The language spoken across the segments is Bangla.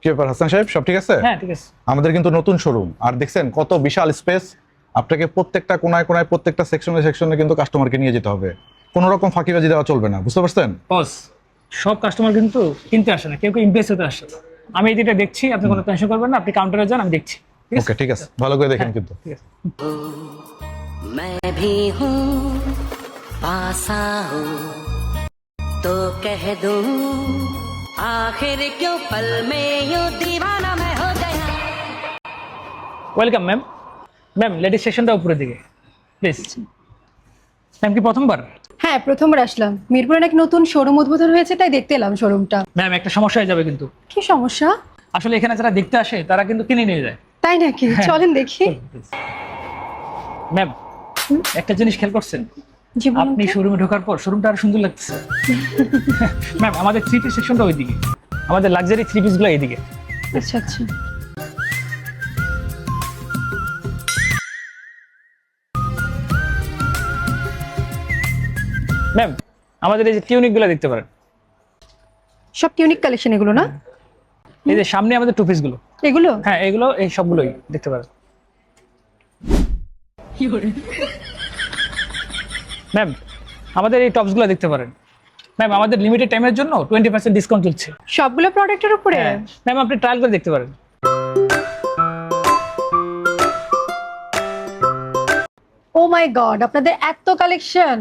কি ব্যাপার হাসান সাহেব, সব ঠিক আছে? হ্যাঁ ঠিক আছে। আমাদের কিন্তু নতুন শোরুম, আর দেখছেন কত বিশাল স্পেস। আপনাকে প্রত্যেকটা কোনায় কোনায় প্রত্যেকটা সেকশনে সেকশনে কিন্তু কাস্টমারকে নিয়ে যেতে হবে। কোনো রকম ফাঁকিবাজি দেওয়া চলবে না, বুঝতে পারছেন? বস, সব কাস্টমার কিন্তু কিনতে আসে না, কেউ কেউ ইমপ্রেস হতে আসে। আমি এই যেটা দেখছি, আপনি কোনো টেনশন করবেন না, আপনি কাউন্টারে যান, আমি দেখছি। ঠিক আছে? ওকে ঠিক আছে, ভালো করে দেখেন কিন্তু। ঠিক আছে। मैं भी हूँ पास आओ तो कह दूँ आखिर क्यों पल में यूं दीवाना मैं हो गया। Welcome ma'am. ম্যাম, লেডিস সেকশনটা উপরের দিকে প্লিজ। ম্যাম কি প্রথমবার? হ্যাঁ, প্রথমবার আসলাম। মিরপুরে নাকি নতুন শোরুম উদ্বোধন হয়েছে, তাই দেখতে এলাম শোরুমটা। ম্যাম, একটা সমস্যা হয়ে যাবে কিন্তু। কি সমস্যা? আসলে এখানে যারা দেখতে আসে তারা কিন্তু কিনে নিয়ে যায়। তাই নাকি? চলেন দেখি। ম্যাম, একটা জিনিস খেয়াল করছেন? জি বলুন আপনি তো। শোরুমে ঢোকার পর শোরুমটা আরো সুন্দর লাগতেছে। ম্যাম, আমাদের থ্রি পিস সেকশনটা ওইদিকে, আমাদের লাক্সারি থ্রি পিস গুলো এইদিকে। আচ্ছা আচ্ছা। ম্যাম, আমাদের এই যে টিউনিক গুলো দেখতে পারেন। সব ইউনিক কালেকশন এগুলো না? এই যে সামনে আমাদের টু পিস গুলো। এগুলো? হ্যাঁ, এগুলো এই সবগুলোই দেখতে পারেন। ম্যাম, আমাদের এই টপস গুলো দেখতে পারেন। ম্যাম, আমাদের লিমিটেড টাইমের জন্য 20% ডিসকাউন্ট চলছে। সবগুলো প্রোডাক্টের উপরে? হ্যাঁ ম্যাম, আপনি ট্রায়াল করে দেখতে পারেন। ও মাই গড, আপনাদের এত কালেকশন,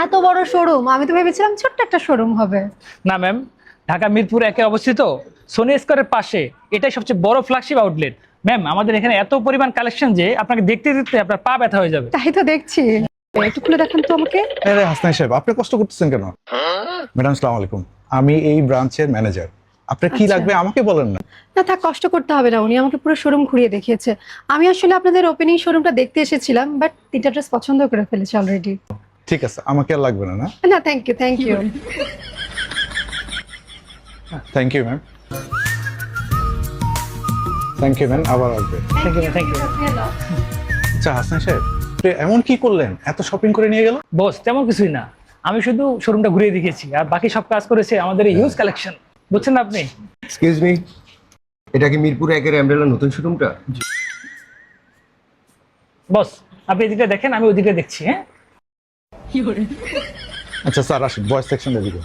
এত বড় শোরুম! আমি তো ভেবেছিলাম ছোট্ট একটা শোরুম হবে। না ম্যাম, ঢাকা মিরপুর একে অবস্থিত, সোনি স্কয়ারের পাশে এটাই সবচেয়ে বড় ফ্ল্যাগশিপ আউটলেট। ম্যাম, আমাদের এখানে এত পরিমাণ কালেকশন যে আপনাকে দেখতে দেখতে আপনার পা ব্যথা হয়ে যাবে। তাই তো দেখছি। একটু খুলে দেখান তো আমাকে। আরে হাসান সাহেব, আপনি কষ্ট করতেছেন কেন? ম্যাডাম আসসালামু আলাইকুম, আমি এই ব্রাঞ্চের ম্যানেজার। আপনার কি আচ্ছা। লাগবে আমাকে বলেন না। না থাক, কষ্ট করতে হবে না, উনি আমাকে পুরো শোরুম ঘুরিয়ে দেখিয়েছে। আমি আসলে আপনাদের ওপেনিং শোরুমটা দেখতে এসেছিলাম, বাট তিনটা ড্রেস পছন্দ করে ফেলেছি অলরেডি। ঠিক আছে, আমাকে আর লাগবে না। না, না thank you, thank you. Thank you ma'am. Thank you ma'am, আবার আসবে। Thank you, thank you. আচ্ছা হাসান সাহেব, আপনি এমন কি করলেন, এত শপিং করে নিয়ে গেল? বস, তেমন কিছুই না, আমি শুধু শোরুমটা ঘুরিয়ে দেখিয়েছি, আর বাকি সব কাজ করেছে আমাদের এই হিউজ কালেকশন। বুঝছেন না আপনি? এক্সকিউজ মি, এটা কি মিরপুর একের অ্যামব্রেলা নতুন শোরুমটা? বস, আপনি এদিকে দেখেন, আমি ওদিকে দেখছি। হ্যাঁ, আচ্ছা স্যার আসুন, বয়েজ সেকশনের দিকে।